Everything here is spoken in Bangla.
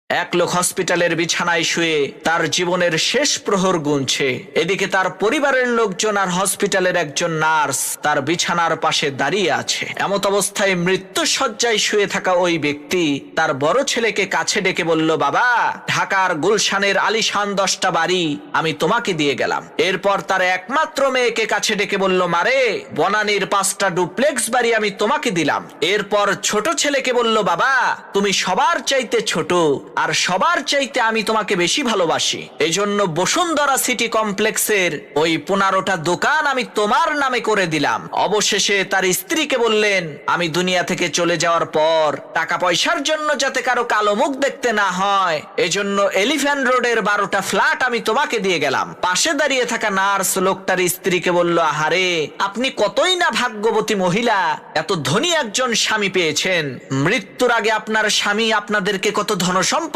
এক লোক হসপিটালের বিছানায় শুয়ে তার জীবনের শেষ প্রহর গুনছে। এদিকে তার পরিবারের লোকজন আর হসপিটালের একজন নার্স তার বিছানার পাশে দাঁড়িয়ে আছে। এমত অবস্থায় মৃত্যু শয্যায় শুয়ে থাকা ওই ব্যক্তি তার বড় ছেলেকে কাছে ডেকে বলল, বাবা, ঢাকার গুলশানের আলিশান 10টা বাড়ি আমি তোমাকে দিয়ে গেলাম। এরপর তার একমাত্র মেয়েকে কাছে ডেকে বলল, মারে, বনানীর 5টা ডুপ্লেক্স বাড়ি আমি তোমাকে দিলাম। এরপর ছোট ছেলেকে বলল, বাবা, তুমি সবার চাইতে ছোট আর সবার চাইতে আমি তোমাকে বেশি ভালোবাসি, এজন্য বসুন্ধরা সিটি কমপ্লেক্সের ওই 15টা দোকান আমি তোমার নামে করে দিলাম। অবশেষে তার স্ত্রীকে বললেন, আমি দুনিয়া থেকে চলে যাওয়ার পর টাকা পয়সার জন্য যাতে কারো কালো মুখ দেখতে না হয়, এজন্য এলিফ্যান্ট রোডের 12টা ফ্ল্যাট আমি তোমাকে দিয়ে গেলাম। পাশে দাঁড়িয়ে থাকা নার্স লোকটার স্ত্রীকে বলল, আহারে, আপনি কতই না ভাগ্যবতী মহিলা, এত ধনী একজন স্বামী পেয়েছেন। মৃত্যুর আগে আপনার স্বামী আপনাদেরকে কত ধনসম্পদ